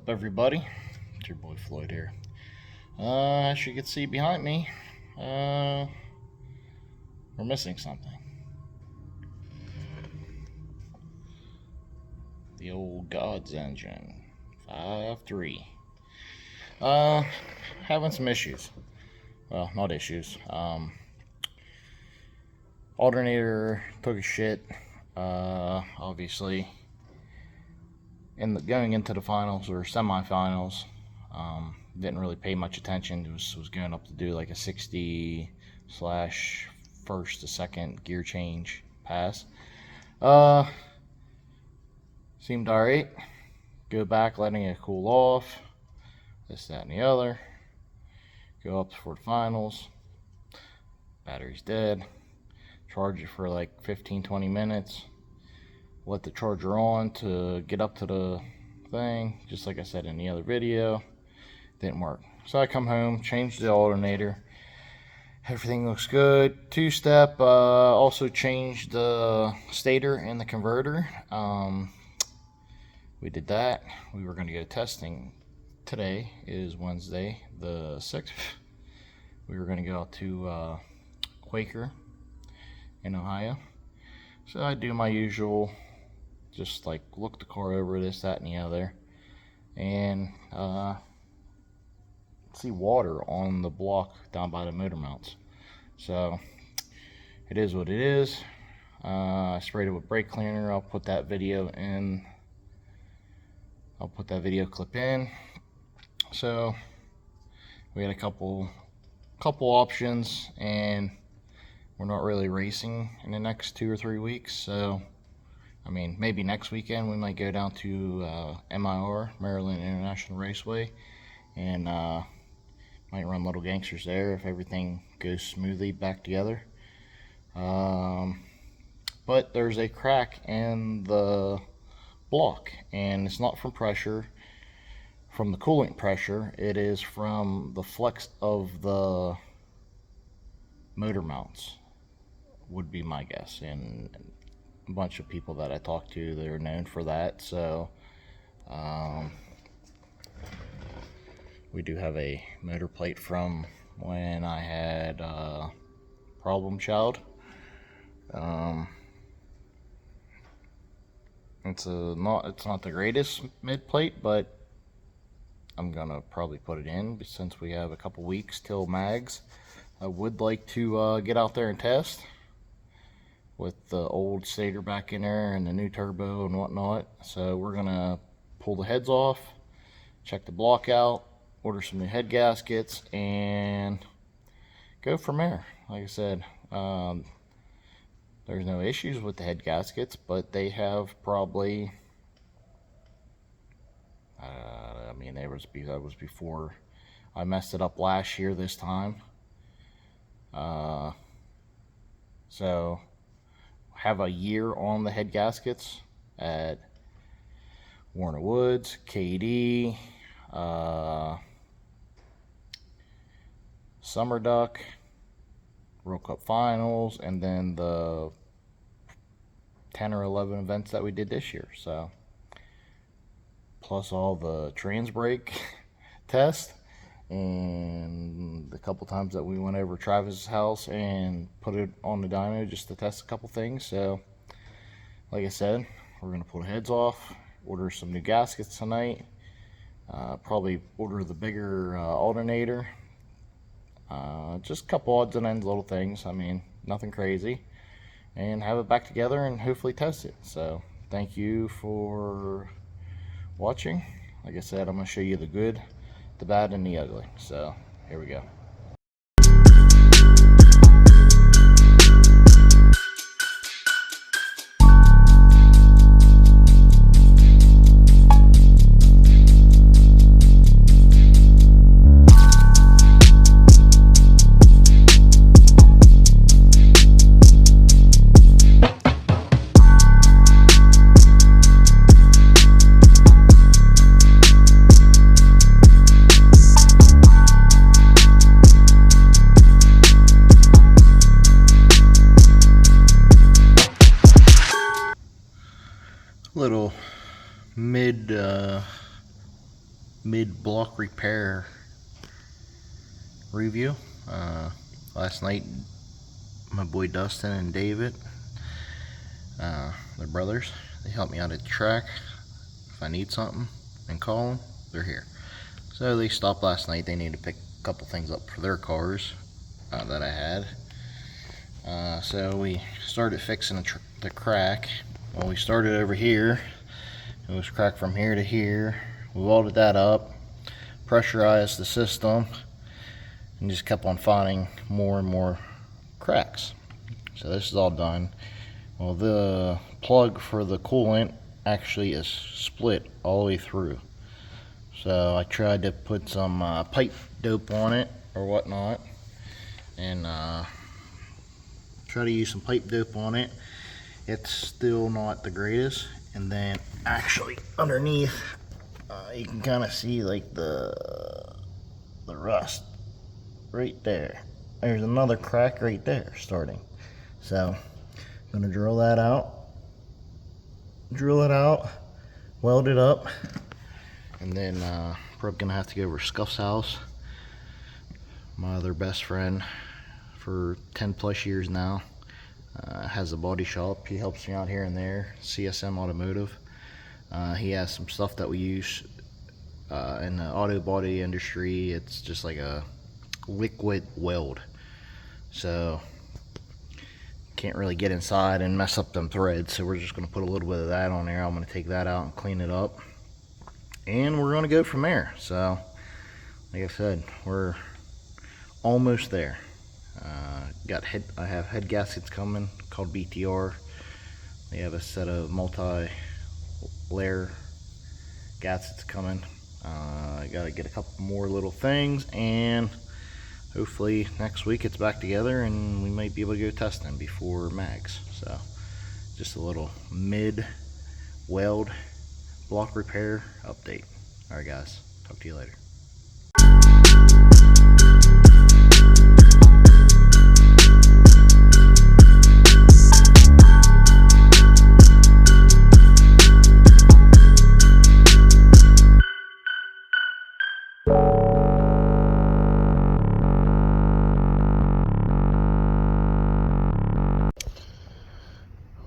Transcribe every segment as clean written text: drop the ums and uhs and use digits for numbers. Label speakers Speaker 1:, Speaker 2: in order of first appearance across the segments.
Speaker 1: up, everybody? It's your boy Floyd here. As you can see behind me, we're missing something. The old God's engine 5.3. Having some issues. Well, not issues. Alternator took a shit. Obviously, going into the finals or semifinals, didn't really pay much attention. It was going up to do like a 60 / first to second gear change pass. Seemed alright. Go back, letting it cool off. This, that, and the other. Go up for the finals. Battery's dead. Charge it for like 15-20 minutes. Let the charger on to get up to the thing, just like I said in the other video. Didn't work. So I come home, changed the alternator. Everything looks good. Two-step. Also changed the stator and the converter. We did that. We were going to go testing. Today is Wednesday the 6th. We were going to go out to Quaker in Ohio. So I do my usual, just like look the car over, this, that, and the other, and see water on the block down by the motor mounts. So it is what it is. I sprayed it with brake cleaner. I'll put that video clip in. So we had a couple options, and we're not really racing in the next 2 or 3 weeks. So I mean, maybe next weekend we might go down to MIR, Maryland International Raceway, and might run Little Gangsters there if everything goes smoothly back together. But there's a crack in the block, and it's not from pressure, from the coolant pressure. It is from the flex of the motor mounts, would be my guess. And a bunch of people that I talked to, they're known for that. So we do have a motor plate from when I had Problem Child. It's not the greatest mid plate, but I'm gonna probably put it in since we have a couple weeks till mags. I would like to get out there and test with the old stator back in there and the new turbo and whatnot. So we're gonna pull the heads off, check the block out, order some new head gaskets, and go from there. Like I said, there's no issues with the head gaskets, but they have probably, I mean, that was before I messed it up last year this time. So have a year on the head gaskets at Warner Woods, KD, Summer Duck, World Cup Finals, and then the 10 or 11 events that we did this year. So plus all the trans brake test, and the couple times that we went over Travis's house and put it on the dyno just to test a couple things. So like I said, we're gonna pull the heads off, order some new gaskets tonight, probably order the bigger alternator, just a couple odds and ends, little things. I mean, nothing crazy, and have it back together and hopefully test it. So thank you for watching. Like I said, I'm gonna show you the good, the bad, and the ugly. So here we go. Little mid mid-block repair review. Last night, my boy Dustin and David, they're brothers, they helped me out at the track. If I need something and call them, they're here. So they stopped last night. They needed to pick a couple things up for their cars that I had. So we started fixing the crack. Well, we started over here. It was cracked from here to here. We welded that up, pressurized the system, and just kept on finding more and more cracks. So this is all done. Well, the plug for the coolant actually is split all the way through. So I tried to put some pipe dope on it or whatnot, and try to use some pipe dope on it. It's still not the greatest. And then actually underneath, you can kind of see like the rust right there. There's another crack right there starting. So I'm gonna drill that out, drill it out, weld it up, and then probably gonna have to go over to Scuff's house, my other best friend for 10 plus years now. Has a body shop. He helps me out here and there. CSM Automotive. He has some stuff that we use in the auto body industry. It's just like a liquid weld, so can't really get inside and mess up them threads. So we're just going to put a little bit of that on there. I'm going to take that out and clean it up, and we're going to go from there. So like I said, we're almost there. I have head gaskets coming called BTR. They have a set of multi-layer gaskets coming. I gotta get a couple more little things, and hopefully next week it's back together and we might be able to go testing before mags. So just a little mid weld block repair update. Alright guys, talk to you later.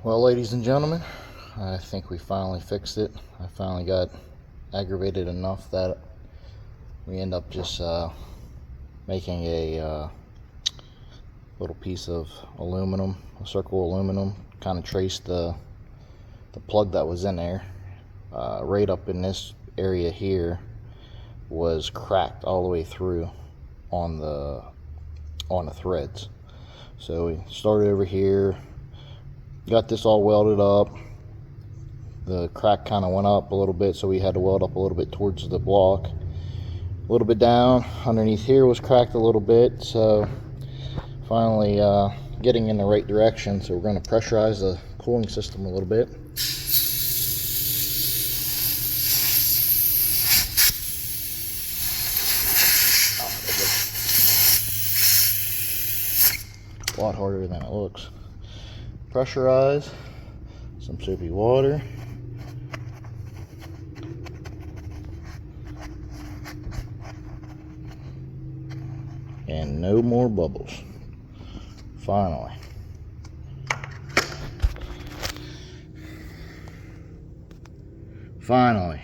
Speaker 1: Well, ladies and gentlemen, I think we finally fixed it. I finally got aggravated enough that we end up just making a little piece of aluminum, a circle aluminum, kind of traced the plug that was in there. Right up in this area here was cracked all the way through on the threads. So we started over here, got this all welded up. The crack kind of went up a little bit, so we had to weld up a little bit towards the block, a little bit down. Underneath here was cracked a little bit, so finally getting in the right direction. So we're going to pressurize the cooling system a little bit. A lot harder than it looks. Pressurize, some soapy water, and no more bubbles. Finally. Finally,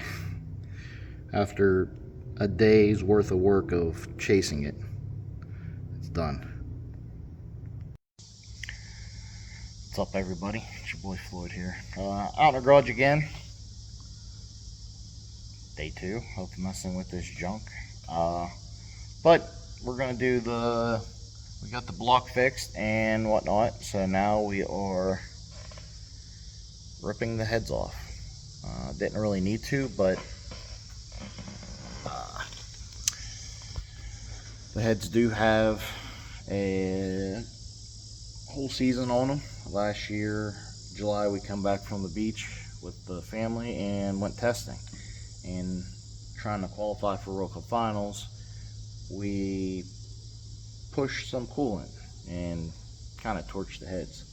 Speaker 1: after a day's worth of work of chasing it, it's done. What's up, everybody? It's your boy Floyd here. Out in the garage again. Day 2 of messing with this junk. But we're gonna do we got the block fixed and whatnot, so now we are ripping the heads off. Didn't really need to, but the heads do have a whole season on them. Last year, July, we come back from the beach with the family and went testing. And trying to qualify for World Cup Finals, we pushed some coolant and kind of torched the heads.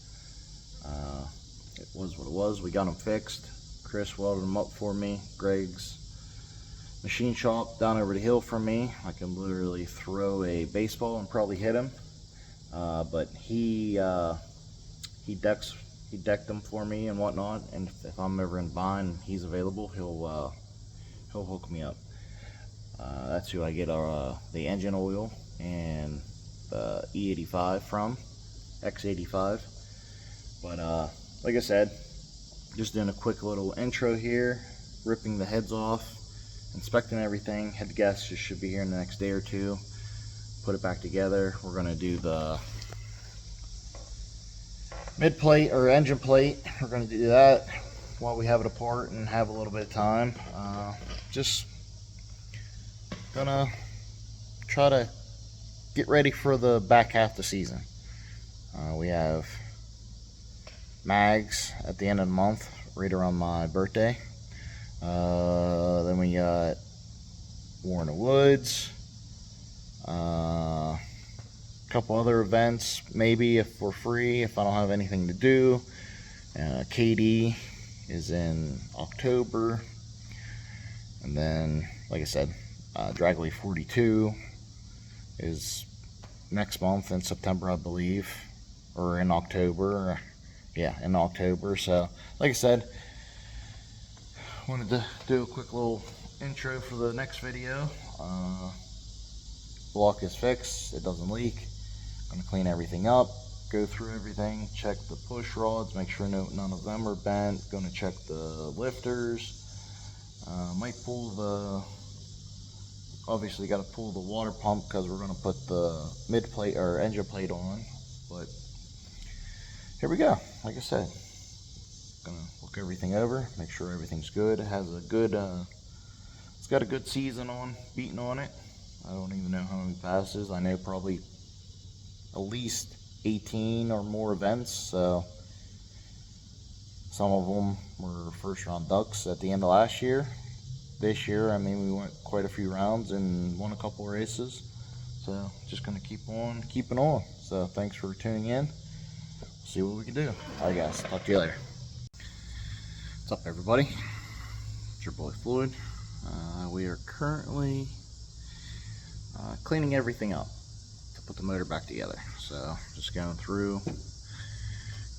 Speaker 1: It was what it was. We got them fixed. Chris welded them up for me. Greg's machine shop down over the hill from me. I can literally throw a baseball and probably hit him. But he decked them for me and whatnot. And if I'm ever in bind, he's available. He'll hook me up. That's who I get the engine oil and the E85 from, X85. But like I said, just doing a quick little intro here, ripping the heads off, inspecting everything. Head gaskets should be here in the next day or two. Put it back together. We're gonna do the mid plate or engine plate. We're gonna do that while we have it apart and have a little bit of time. Just gonna try to get ready for the back half of the season. We have mags at the end of the month, right around my birthday. Then we got War in the Woods, a couple other events, maybe if we're free, if I don't have anything to do. KD is in October, and then, like I said, Dragley 42 is next month in September, I believe, or in October. Yeah, in October. So, like I said, wanted to do a quick little intro for the next video. Block is fixed, it doesn't leak. Gonna clean everything up, go through everything, check the push rods, make sure none of them are bent. Gonna check the lifters. Might pull obviously got to pull the water pump because we're going to put the mid plate or engine plate on. But here we go. Like I said, gonna look everything over, make sure everything's good. It has a good it's got a good season beating on it. I don't even know how many passes. I know probably at least 18 or more events, so some of them were first round ducks at the end of last year. This year, I mean, we went quite a few rounds and won a couple races. So just gonna keep on keeping on. So thanks for tuning in. See what we can do. Alright guys, talk to you later. What's up everybody? It's your boy Floyd. We are currently cleaning everything up to put the motor back together. So just going through,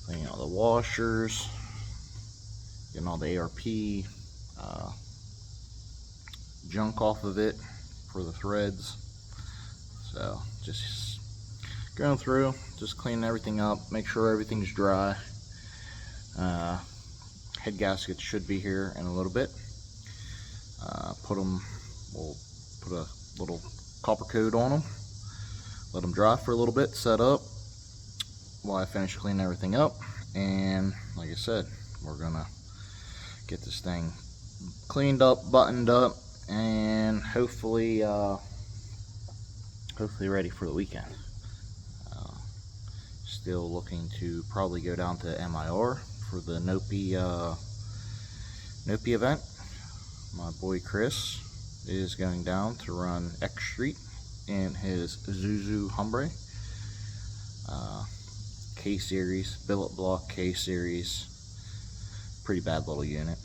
Speaker 1: cleaning all the washers, getting all the ARP junk off of it for the threads. So just going through, just cleaning everything up, make sure everything's dry. Head gaskets should be here in a little bit. We'll put a little copper coat on them, let them dry for a little bit, set up while I finish cleaning everything up. And like I said, we're gonna get this thing cleaned up, buttoned up, and hopefully ready for the weekend. Still looking to probably go down to MIR for the Nopi event. My boy Chris is going down to run X Street in his Zuzu Humbre. K series, billet block K series, pretty bad little unit.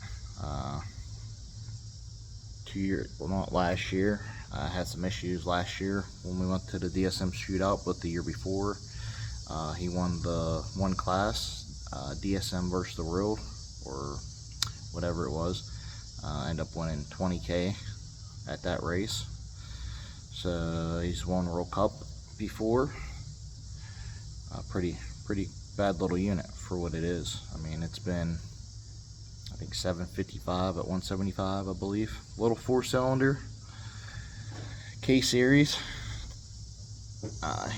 Speaker 1: 2 years, well, not last year. I had some issues last year when we went to the DSM shootout, but the year before, he won the one class, DSM versus the world, or whatever it was. Ended up winning 20K at that race. So he's won World Cup before. Pretty bad little unit for what it is. I mean, it's been, I think, 755 at 175, I believe. Little 4-cylinder K series.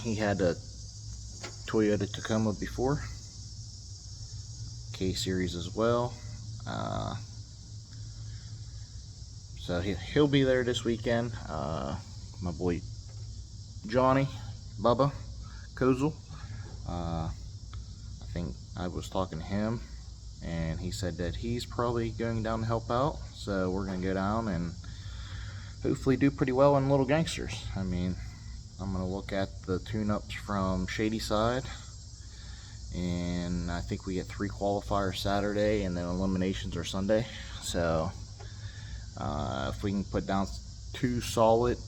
Speaker 1: He had a Toyota Tacoma before, K series as well. So he'll be there this weekend. My boy Johnny Bubba Kozel, I think I was talking to him, and he said that he's probably going down to help out. So we're gonna go down and hopefully do pretty well in Little Gangsters. I mean, I'm gonna look at the tune-ups from Shady Side, and I think we get 3 qualifiers Saturday, and then eliminations are Sunday. So If we can put down 2 solid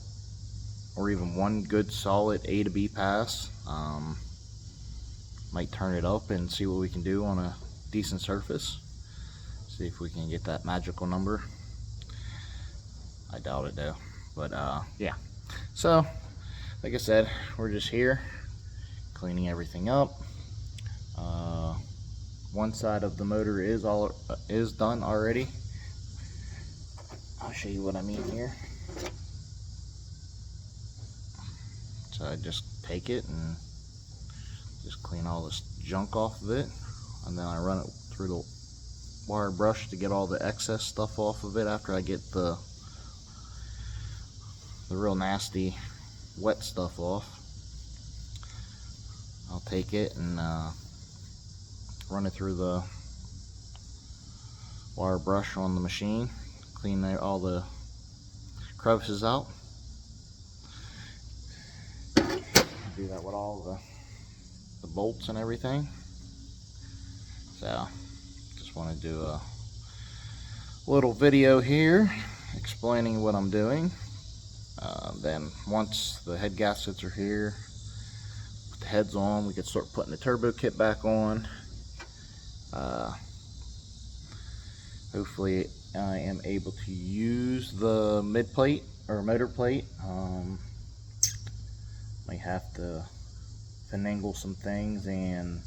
Speaker 1: or even 1 good solid A to B pass, might turn it up and see what we can do on a decent surface. See if we can get that magical number. I doubt it though, but yeah. So like I said, we're just here cleaning everything up. One side of the motor is done already. I'll show you what I mean here. So I just take it and just clean all this junk off of it, and then I run it through the wire brush to get all the excess stuff off of it after I get the real nasty wet stuff off. I'll take it and run it through the wire brush on the machine, clean all the crevices out. Do that with all the bolts and everything. So just want to do a little video here explaining what I'm doing. Then once the head gaskets are here, put the heads on, we can start putting the turbo kit back on. Hopefully I am able to use the mid plate or motor plate. Might have to finagle some things and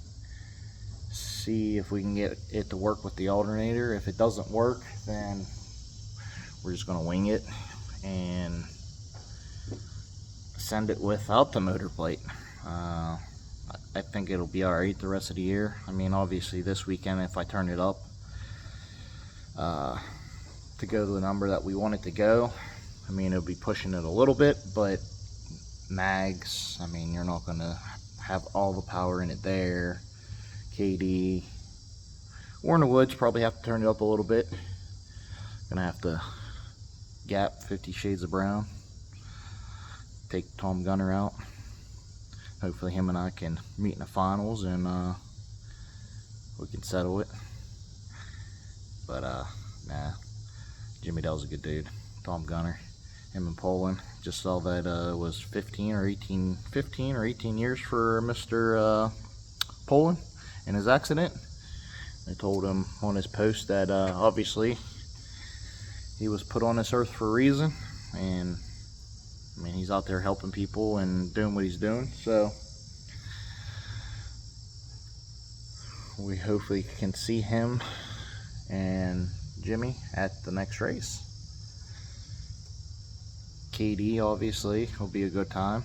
Speaker 1: see if we can get it to work with the alternator. If it doesn't work, then we're just gonna wing it and send it without the motor plate. I think it'll be alright the rest of the year. I mean, obviously this weekend, if I turn it up to go to the number that we want it to go, I mean, it'll be pushing it a little bit, but mags, I mean, you're not gonna have all the power in it there. KD, War in the Woods, probably have to turn it up a little bit. Gonna have to gap 50 Shades of Brown, take Tom Gunner out. Hopefully him and I can meet in the finals and we can settle it. But nah, Jimmy Dell's a good dude. Tom Gunner, him and Poland, just saw that was 15 or 18 years for Mr. Poland in his accident. They told him on his post that obviously he was put on this earth for a reason, and I mean, he's out there helping people and doing what he's doing. So we hopefully can see him and Jimmy at the next race. KD obviously will be a good time.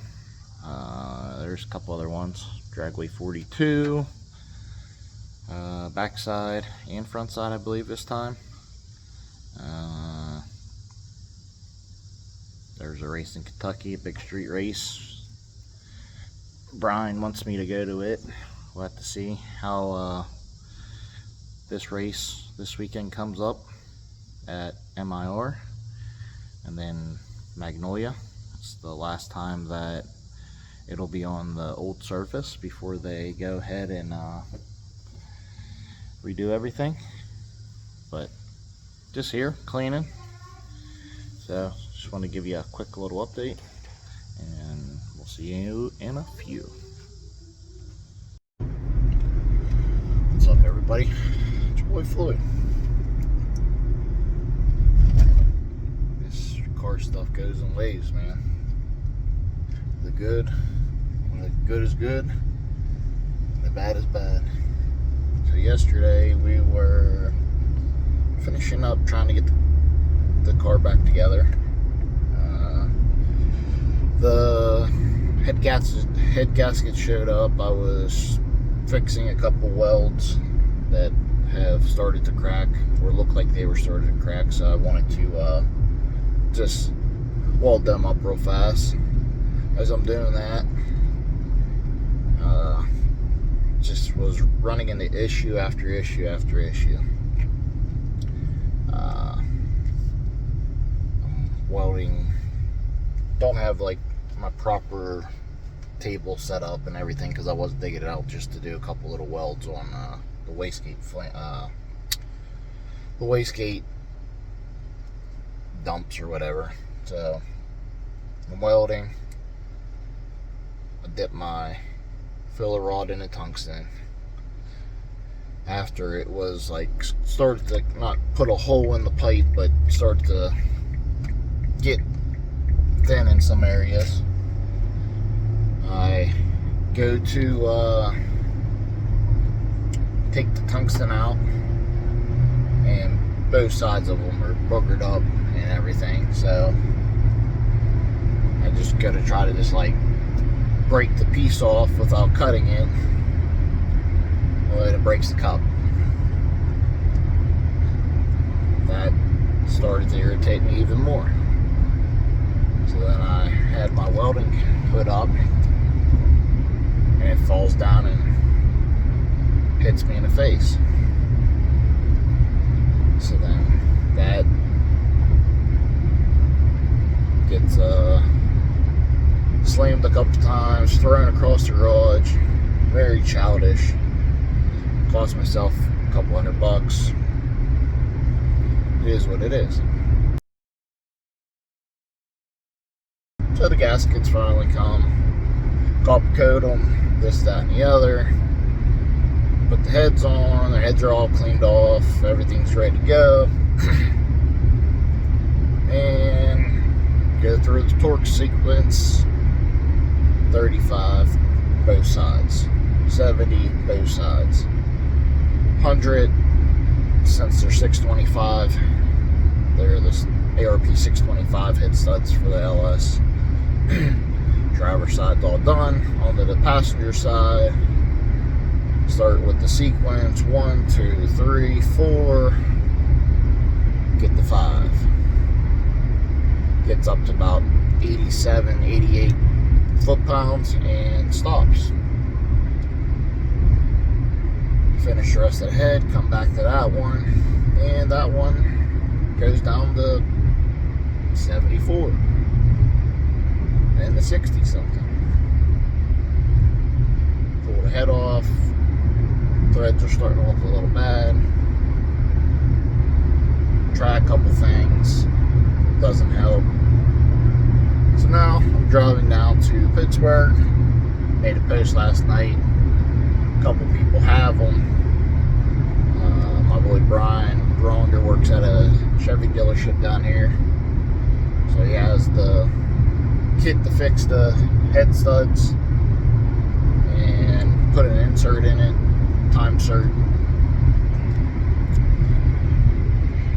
Speaker 1: There's a couple other ones. Dragway 42, backside and front side, I believe this time. There's a race in Kentucky, a big street race. Brian wants me to go to it. We'll have to see how this race this weekend comes up at MIR. And then Magnolia. It's the last time that it'll be on the old surface before they go ahead and redo everything. But just here cleaning. So just want to give you a quick little update, and we'll see you in a few. What's up, everybody? It's your boy Floyd. This car stuff goes in waves, man. The good, when the good is good, the bad is bad. So yesterday we were finishing up trying to get the car back together. The head gasket showed up. I was fixing a couple welds that have started to crack or look like they were starting to crack, so I wanted to just weld them up real fast. As I'm doing that, just was running into issue after issue after issue. Welding, don't have like my proper table set up and everything because I was digging it out just to do a couple little welds on the wastegate dumps or whatever. So I'm welding. I dip my filler rod into tungsten. After it was like started to not put a hole in the pipe, but started to get thin in some areas, I go to take the tungsten out, and both sides of them are boogered up and everything. So I just gotta try to just like break the piece off without cutting it. Well, it breaks the cup. That started to irritate me even more. So then I had my welding hood up, and it falls down and hits me in the face. So then that gets slammed a couple times, thrown across the garage. Very childish. Cost myself a couple $100. It is what it is. So the gaskets finally come. Copper coat them, this, that, and the other. Put the heads on. The heads are all cleaned off. Everything's ready to go. And go through the torque sequence. 35 both sides. 70 both sides. 100, since they're 625, they're the ARP 625 head studs for the LS. Driver side's all done. Onto the passenger side. Start with the sequence 1, 2, 3, 4. Get the 5. Gets up to about 87, 88 foot-pounds and stops. Finish the rest of the head, come back to that one, and that one goes down to 74 and the 60 something. Pull the head off. Threads are starting to look a little bad. Try a couple things, doesn't help. So now I'm driving down to Pittsburgh. Made a post last night. A couple people have them. My boy Brian Gronger works at a Chevy dealership down here, so he has the kit to fix the head studs and put an insert in it, time cert.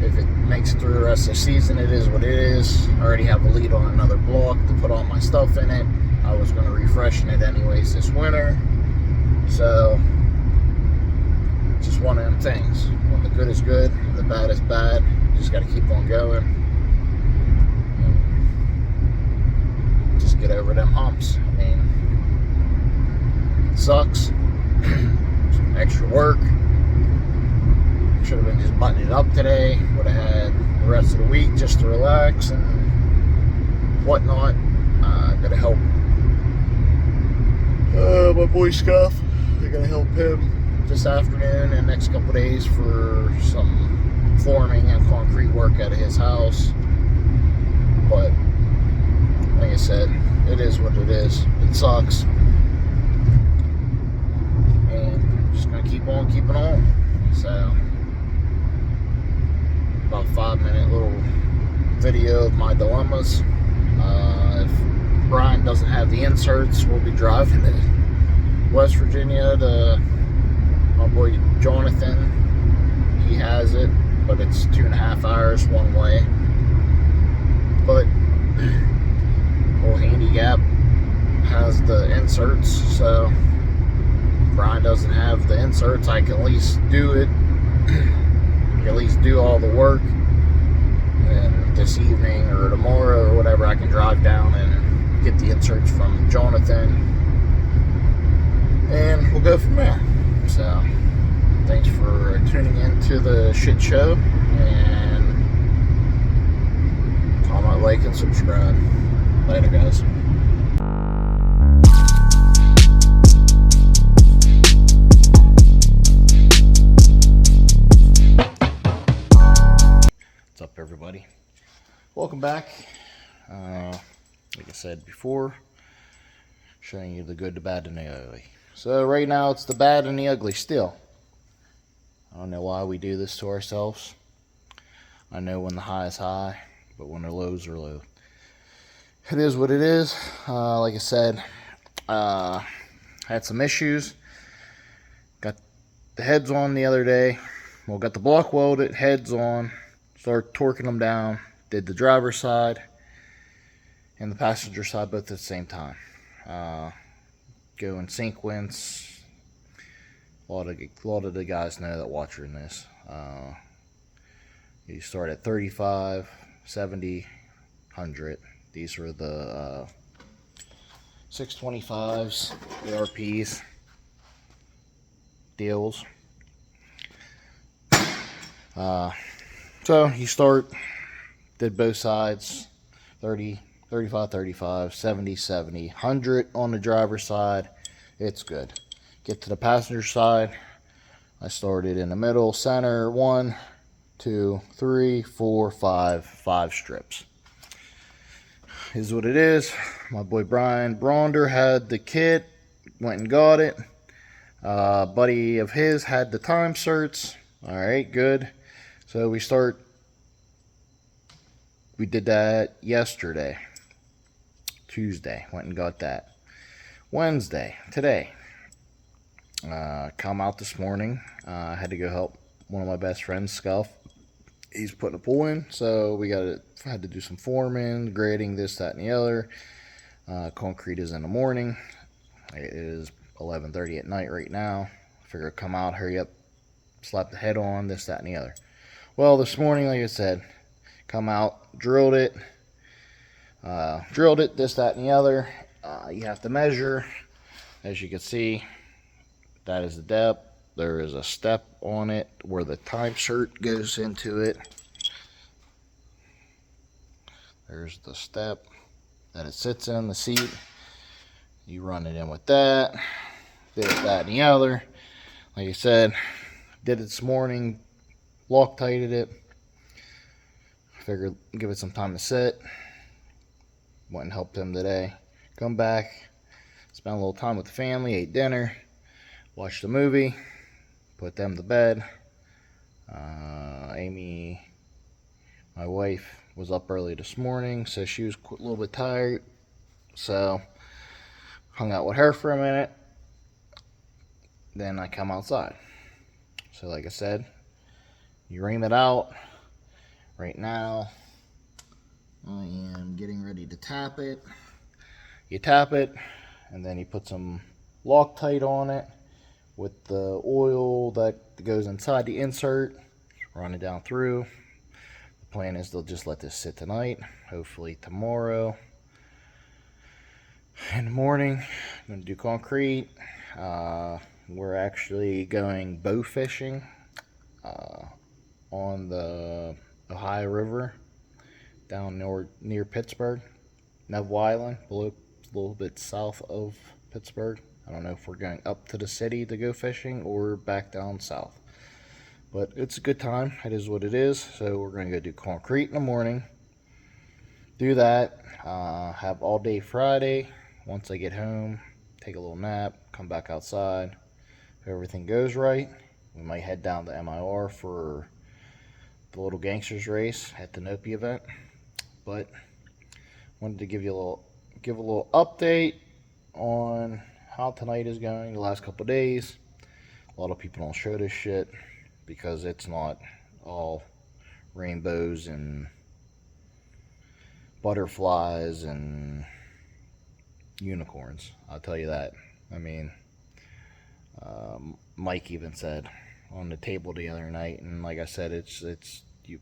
Speaker 1: If it makes it through the rest of the season, it is what it is. I already have a lead on another block to put all my stuff in it. I was going to refreshen it anyways this winter, so just one of them things. When the good is good and the bad is bad, you just got to keep on going and just get over them humps. I mean, it sucks. Some extra work. Should have been just buttoning it up today. Would have had the rest of the week just to relax and whatnot. Gotta help my boy Scuff. They're gonna help him this afternoon and next couple days for some forming and concrete work out of his house. But like I said, it is what it is. It sucks, and just gonna keep on keeping on. So about 5-minute little video of my dilemmas. If Brian doesn't have the inserts, we'll be driving to West Virginia to my boy Jonathan. He has it, but it's 2.5 hours one way. But old Handicap has the inserts, so if Brian doesn't have the inserts, I can at least do it. At least do all the work, and this evening or tomorrow or whatever, I can drive down and get the inserts from Jonathan, and we'll go from there. So thanks for tuning in to the shit show, and comment, like, and subscribe. Later, guys. What's up, everybody? welcome back. Like I said before, showing you the good, the bad, and the ugly. So right now it's the bad and the ugly still. I don't know why we do this to ourselves. I know when the high is high, but when the lows are low. It is what it is. Like I said, had some issues. Got the heads on the other day. Well, got the block welded, heads on. Started torquing them down. Did the driver's side and the passenger side both at the same time. Go in sequence. A lot of the guys know that watching this. You start at 35, 70, 100. These were the 625s, ARPs, deals. So you start, did both sides, 30, 35, 35, 70, 70, 100 on the driver's side. It's good. Get to the passenger side. I started in the middle, center, 1, 2, 3, 4, 5 strips. Is what it is. My boy Brian Bronder had the kit, went and got it. Buddy of his had the time certs. Alright, good. So we did that yesterday. Tuesday, went and got that. Wednesday, today. Come out this morning. I had to go help one of my best friends, Scuff. He's putting a pool in, so had to do some forming, grading, this, that, and the other. Concrete is in the morning. It is 11:30 at night right now. Figure come out, hurry up, slap the head on, this, that, and the other. Well, this morning, like I said, come out, drilled it, this, that, and the other. You have to measure. As you can see, that is the depth. There is a step on it where the time cert goes into it. There's the step that it sits in, the seat. You run it in with that, this, that, and the other. Like I said, did it this morning, Loctited it. Figured give it some time to sit. Went and helped him today. Come back, spent a little time with the family, ate dinner, watched a movie, put them to bed. Amy, my wife, was up early this morning, so she was a little bit tired. So hung out with her for a minute. Then I come outside. So like I said, you ream it out. Right now, I am getting ready to tap it. You tap it, and then you put some Loctite on it with the oil that goes inside the insert. Run it down through. The plan is they'll just let this sit tonight. Hopefully tomorrow in the morning, I'm going to do concrete. We're actually going bow fishing on the Ohio River down near Pittsburgh, Neville Island, a little bit south of Pittsburgh. I don't know if we're going up to the city to go fishing or back down south. But it's a good time. It is what it is. So we're going to go do concrete in the morning. Do that. Have all day Friday. Once I get home, take a little nap, come back outside. If everything goes right, we might head down to MIR for the Little Gangsters race at the Nopi event. But wanted to give a little update on how tonight is going, the last couple of days. A lot of people don't show this shit because it's not all rainbows and butterflies and unicorns. I'll tell you that. I mean, Mike even said on the table the other night, and like I said, it's you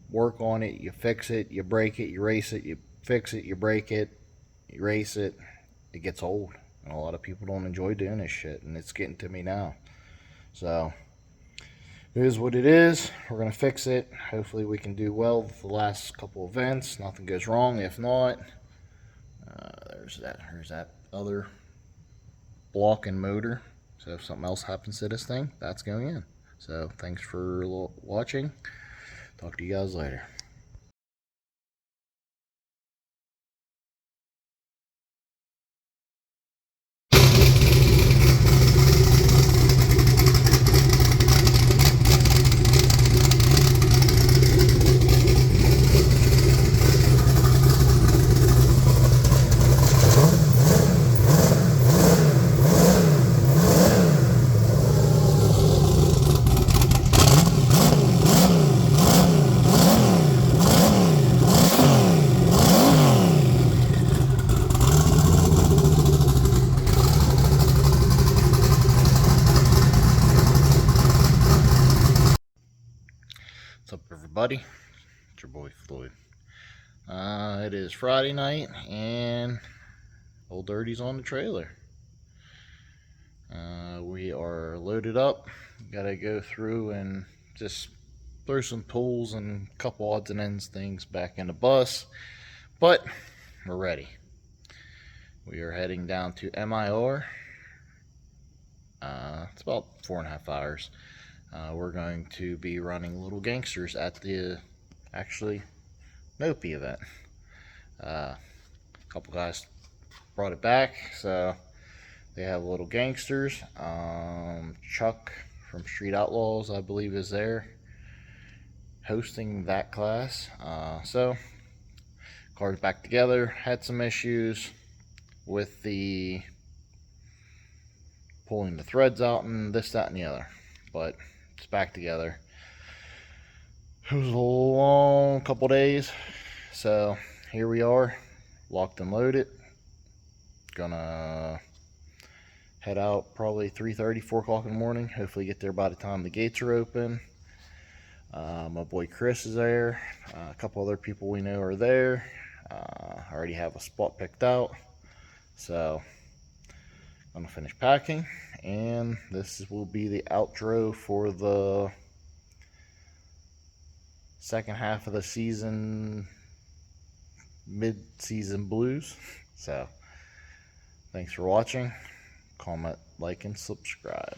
Speaker 1: work on it, you fix it, you break it, you race it, you fix it, you break it, you race it. It gets old, and a lot of people don't enjoy doing this shit, and it's getting to me now. So it is what it is. We're gonna fix it. Hopefully we can do well with the last couple events. Nothing goes wrong. If not, there's that other block and motor. So if something else happens to this thing, that's going in. So thanks for watching. Talk to you guys later. everybody. It's your boy Floyd. It is Friday night, and Old Dirty's on the trailer. We are loaded up. Gotta go through and just throw some tools and a couple odds and ends things back in the bus, but we're ready. We are heading down to MIR. It's about 4.5 hours. We're going to be running Little Gangsters at the Nopi event. A couple guys brought it back, so they have Little Gangsters. Chuck from Street Outlaws, I believe, is there hosting that class. So cars back together. Had some issues with the pulling the threads out and this, that, and the other, but it's back together. It was a long couple days, so here we are, locked and loaded. Gonna head out probably 3:30, 4 o'clock in the morning. Hopefully get there by the time the gates are open. My boy Chris is there. A couple other people we know are there. I already have a spot picked out, so I'm gonna finish packing, and this will be the outro for the second half of the season, mid-season blues. So thanks for watching. Comment, like, and subscribe.